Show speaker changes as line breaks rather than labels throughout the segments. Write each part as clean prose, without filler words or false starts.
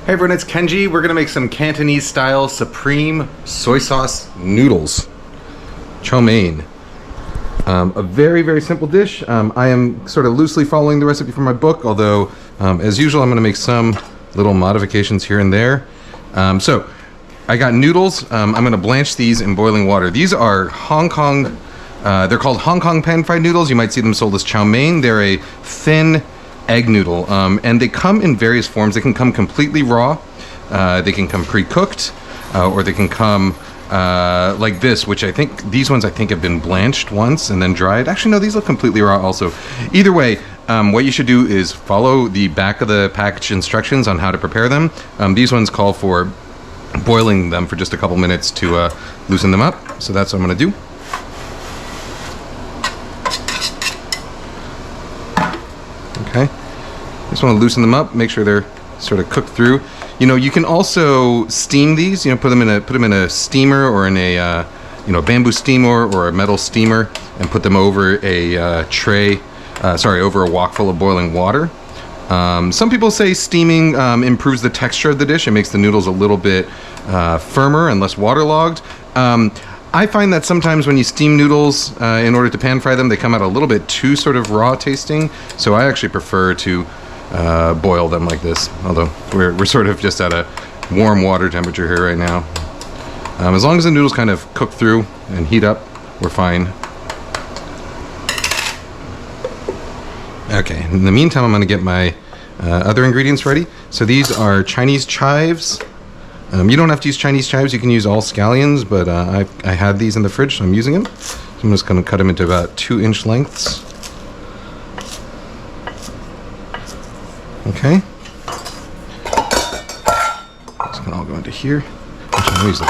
Hey everyone, it's Kenji. We're gonna make some Cantonese style supreme soy sauce noodles. Chow mein. A very, very simple dish. I am sort of loosely following the recipe from my book, although as usual I'm gonna make some little modifications here and there. So I got noodles. I'm gonna blanch these in boiling water. These are Hong Kong, they're called Hong Kong pan-fried noodles. You might see them sold as chow mein. They're a thin egg noodle, and they come in various forms. They can come completely raw, they can come pre-cooked, or they can come like this, which I think these ones have been blanched once and then dried. Actually no, these look completely raw also. Either way, what you should do is follow the back of the package instructions on how to prepare them. These ones call for boiling them for just a couple minutes to loosen them up, so that's what I'm going to do. Okay, just want to loosen them up, make sure they're sort of cooked through. You know, you can also steam these. You know, put them in a steamer or in a bamboo steamer or a metal steamer, and put them over a tray. Over a wok full of boiling water. Some people say steaming improves the texture of the dish. It makes the noodles a little bit firmer and less waterlogged. I find that sometimes when you steam noodles in order to pan fry them, they come out a little bit too sort of raw tasting. So I actually prefer to boil them like this. Although we're sort of just at a warm water temperature here right now. As long as the noodles kind of cook through and heat up, we're fine. Okay, in the meantime, I'm going to get my other ingredients ready. So these are Chinese chives. You don't have to use Chinese chives, you can use all scallions, but I had these in the fridge, so I'm using them. So I'm just going to cut them into about 2-inch lengths. Okay. It's going to all go into here. Actually, I'll use the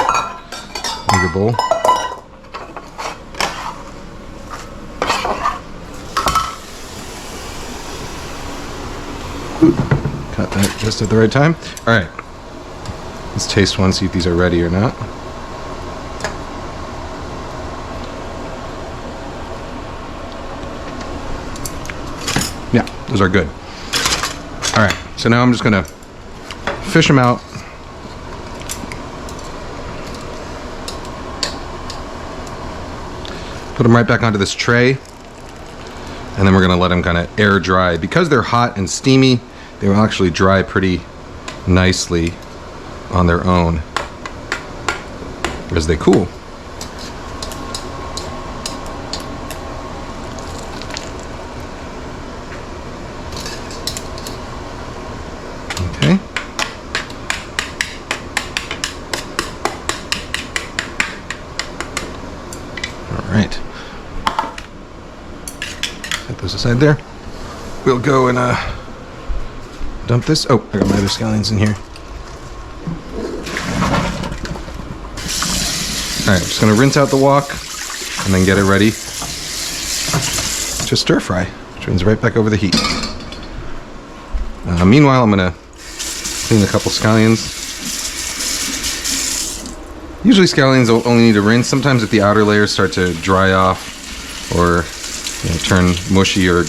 bigger bowl. Cut that just at the right time. All right, let's taste one, see if these are ready or not. Yeah, those are good. All right, so now I'm just gonna fish them out. Put them right back onto this tray. And then we're gonna let them kind of air dry. Because they're hot and steamy, they will actually dry pretty nicely on their own as they cool. Okay. All right. Set those aside there. We'll go and dump this. Oh, I got my other scallions in here. Alright, I'm just going to rinse out the wok and then get it ready to stir fry. Turns right back over the heat. Meanwhile, I'm going to clean a couple scallions. Usually scallions only need to rinse. Sometimes if the outer layers start to dry off or turn mushy or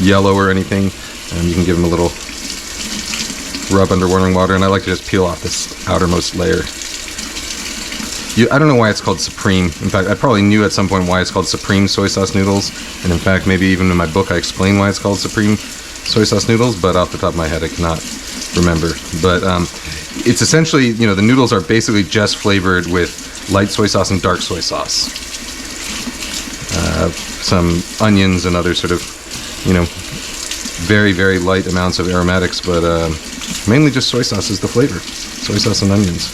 yellow or anything, you can give them a little rub under warming water, and I like to just peel off this outermost layer. I don't know why it's called Supreme. In fact, I probably knew at some point why it's called Supreme soy sauce noodles, and in fact maybe even in my book I explain why it's called Supreme soy sauce noodles, but off the top of my head I cannot remember. But it's essentially, the noodles are basically just flavored with light soy sauce and dark soy sauce. Some onions and other sort of, very, very light amounts of aromatics, but mainly just soy sauce is the flavor. Soy sauce and onions.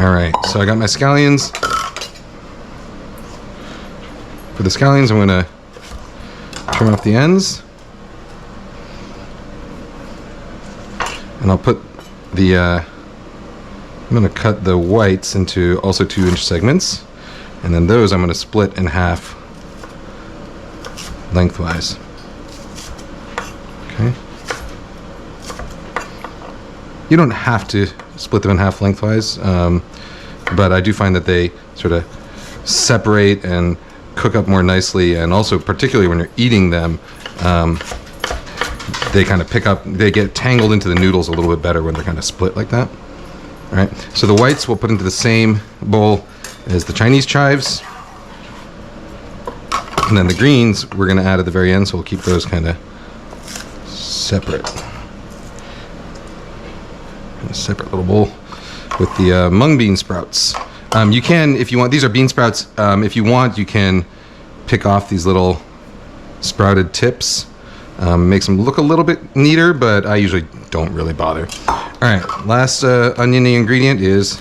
Alright, so I got my scallions. For the scallions, I'm going to trim off the ends. And I'll put the, I'm going to cut the whites into also 2-inch segments. And then those I'm going to split in half lengthwise. Okay. You don't have to split them in half lengthwise, but I do find that they sort of separate and cook up more nicely, and also particularly when you're eating them, they kind of pick up, they get tangled into the noodles a little bit better when they're kind of split like that. All right, so the whites we'll put into the same bowl as the Chinese chives, and then the greens we're going to add at the very end, so we'll keep those kind of separate. A separate little bowl with the mung bean sprouts. You can, if you want, these are bean sprouts. If you want, you can pick off these little sprouted tips. Makes them look a little bit neater, but I usually don't really bother. All right, last oniony ingredient is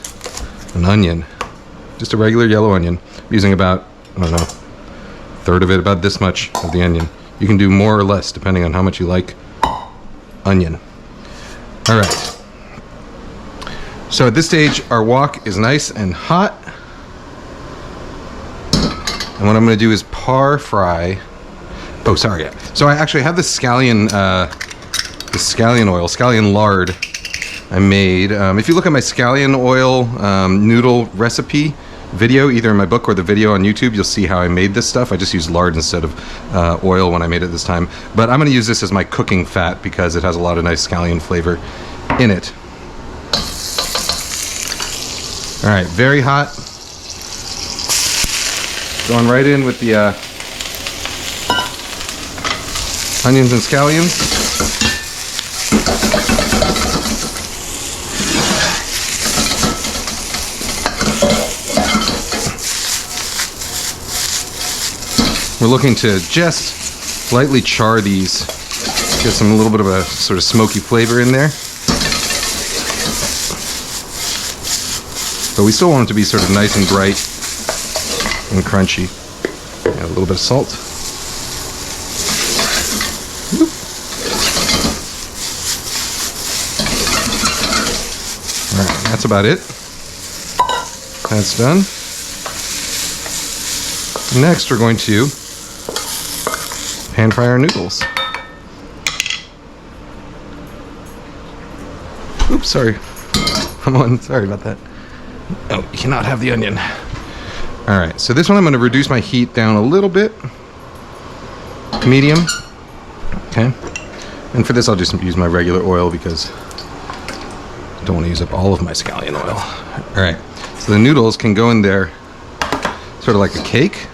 an onion. Just a regular yellow onion. I'm using about, I don't know, a third of it, about this much of the onion. You can do more or less depending on how much you like onion. All right. So at this stage, our wok is nice and hot. And what I'm going to do is par fry. Oh, sorry. Yeah. So I actually have the scallion oil, scallion lard I made. If you look at my scallion oil noodle recipe video, either in my book or the video on YouTube, you'll see how I made this stuff. I just used lard instead of oil when I made it this time. But I'm going to use this as my cooking fat because it has a lot of nice scallion flavor in it. All right, very hot. Going right in with the onions and scallions. We're looking to just slightly char these, get a little bit of a sort of smoky flavor in there. But we still want it to be sort of nice and bright and crunchy. Add a little bit of salt. All right, that's about it. That's done. Next, we're going to pan fry our noodles. Oops, sorry. Come on, sorry about that. Oh, you cannot have the onion. All right, so this one I'm going to reduce my heat down a little bit. Medium. Okay. And for this, I'll just use my regular oil because I don't want to use up all of my scallion oil. All right, so the noodles can go in there sort of like a cake.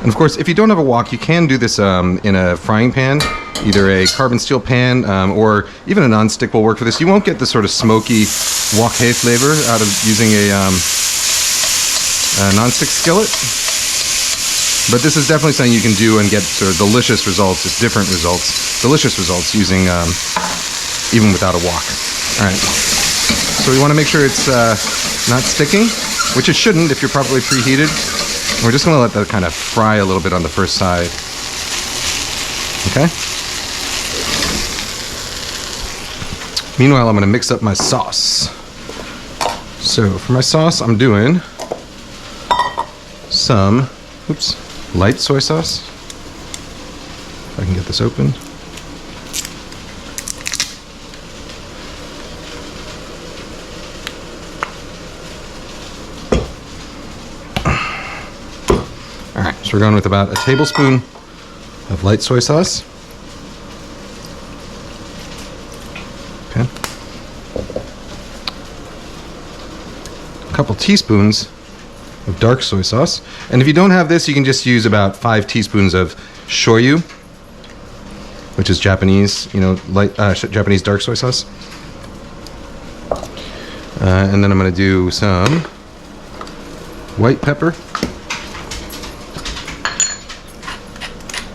And of course, if you don't have a wok, you can do this in a frying pan. Either a carbon steel pan or even a non-stick will work for this. You won't get the sort of smoky wok hay flavor out of using a non-stick skillet. But this is definitely something you can do and get sort of delicious results, just different results, delicious results using even without a wok. All right. So we want to make sure it's not sticking, which it shouldn't if you're properly preheated. We're just going to let that kind of fry a little bit on the first side. Okay. Meanwhile, I'm going to mix up my sauce. So for my sauce, I'm doing some, light soy sauce. If I can get this open. All right, so we're going with about a tablespoon of light soy sauce. Okay. A couple teaspoons of dark soy sauce. And if you don't have this, you can just use about 5 teaspoons of shoyu, which is Japanese, light Japanese dark soy sauce. And then I'm going to do some white pepper.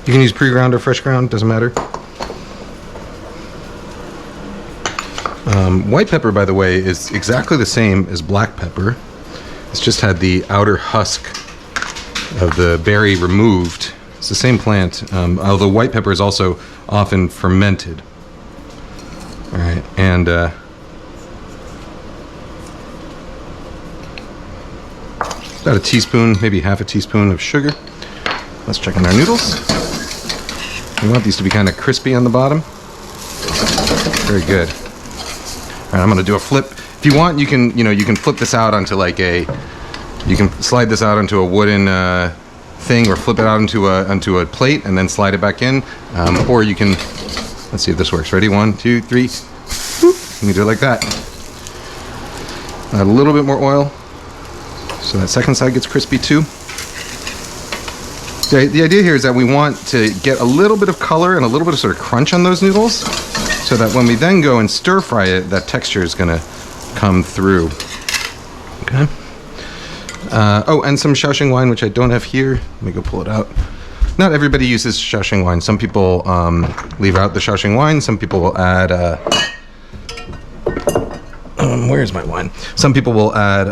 You can use pre-ground or fresh ground, doesn't matter. White pepper, by the way, is exactly the same as black pepper. It's just had the outer husk of the berry removed. It's the same plant, although white pepper is also often fermented. All right, and about a teaspoon, maybe half a teaspoon of sugar. Let's check on our noodles. We want these to be kind of crispy on the bottom. Very good. All right, I'm going to do a flip. If you want, you can flip this out onto you can slide this out onto a wooden thing or flip it out onto a plate and then slide it back in. Or you can, let's see if this works. Ready? 1, 2, 3. Boop. You can do it like that. Add a little bit more oil so that second side gets crispy too. The idea here is that we want to get a little bit of color and a little bit of sort of crunch on those noodles so that when we then go and stir fry it, that texture is going to come through. Okay. Oh, and some Shaoxing wine, which I don't have here. Let me go pull it out. Not everybody uses Shaoxing wine. Some people leave out the Shaoxing wine. Some people will add... where's my wine? Some people will add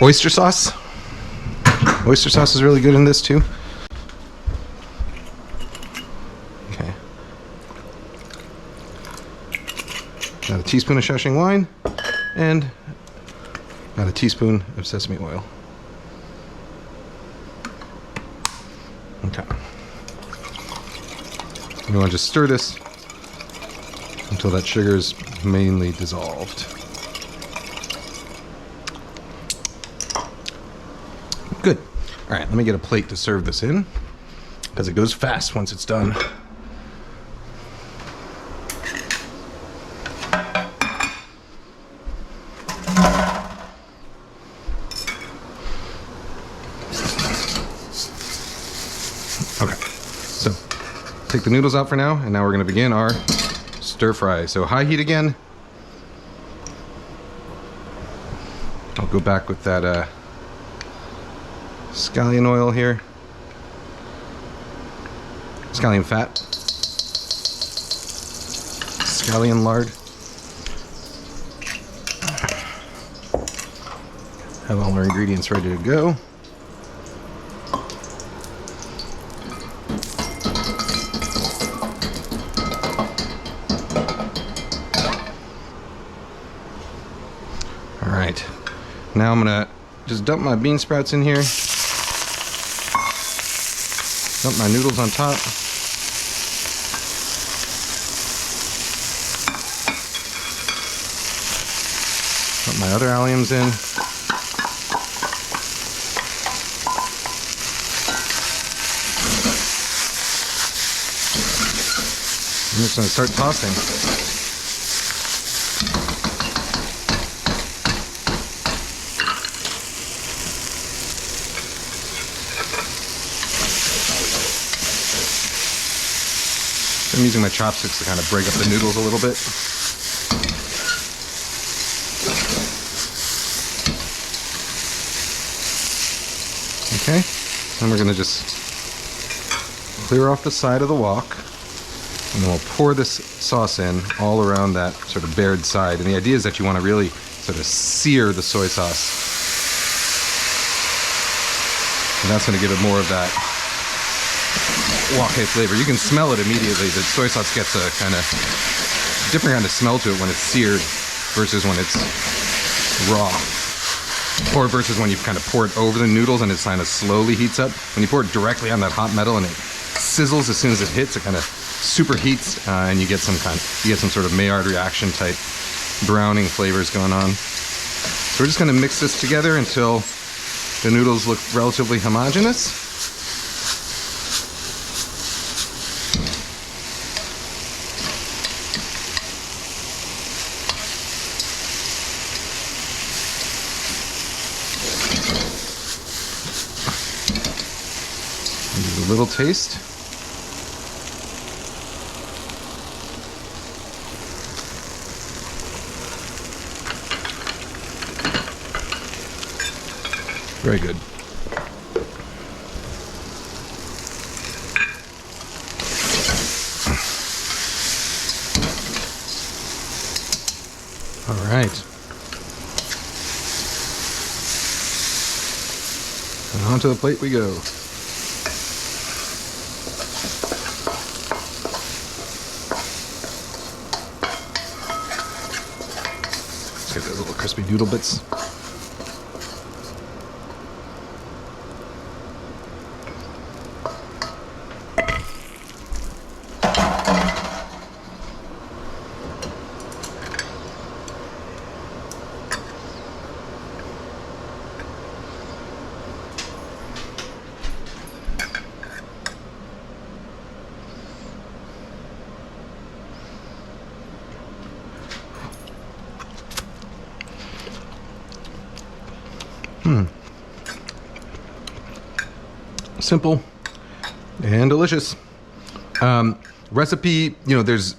oyster sauce. Oyster sauce is really good in this too. Okay. About a teaspoon of Shaoxing wine and about a teaspoon of sesame oil. Okay. You want to just stir this until that sugar is mainly dissolved. Good. All right, let me get a plate to serve this in because it goes fast once it's done. Okay, so take the noodles out for now, and now we're going to begin our stir fry. So high heat again. I'll go back with that scallion oil here. Scallion fat. Scallion lard. Have all our ingredients ready to go. Alright, now I'm gonna just dump my bean sprouts in here. Dump my noodles on top. Put my other alliums in. I'm just gonna start tossing. I'm using my chopsticks to kind of break up the noodles a little bit. Okay, then we're going to just clear off the side of the wok, and then we'll pour this sauce in all around that sort of bared side. And the idea is that you want to really sort of sear the soy sauce. And that's going to give it more of that wok flavor. You can smell it immediately. The soy sauce gets a kind of different kind of smell to it when it's seared versus when it's raw, or versus when you kind of pour it over the noodles and it kind of slowly heats up. When you pour it directly on that hot metal and it sizzles as soon as it hits, it kind of superheats, and you get some sort of Maillard reaction type browning flavors going on. So we're just going to mix this together until the noodles look relatively homogeneous. A little taste. Very good. All right. And onto the plate we go. Let's get those little crispy noodle bits. Simple and delicious. Recipe, you know, there's,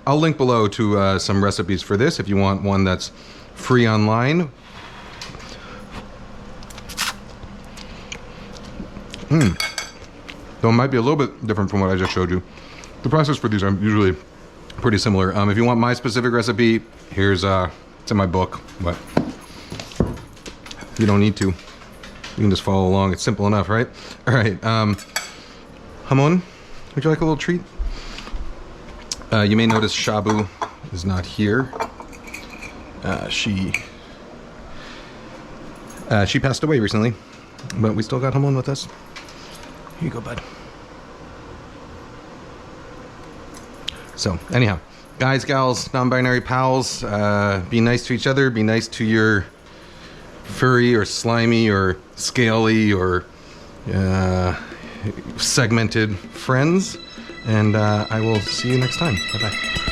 I'll link below to some recipes for this if you want one that's free online. Though it might be a little bit different from what I just showed you. The process for these are usually pretty similar. If you want my specific recipe, here's, it's in my book, but you don't need to. You can just follow along. It's simple enough, right? All right. Hamon, would you like a little treat? You may notice Shabu is not here. She passed away recently, but we still got Hamon with us. Here you go, bud. So, anyhow, guys, gals, non-binary pals, be nice to each other. Be nice to your furry or slimy or scaly or segmented friends. And I will see you next time. Bye-bye.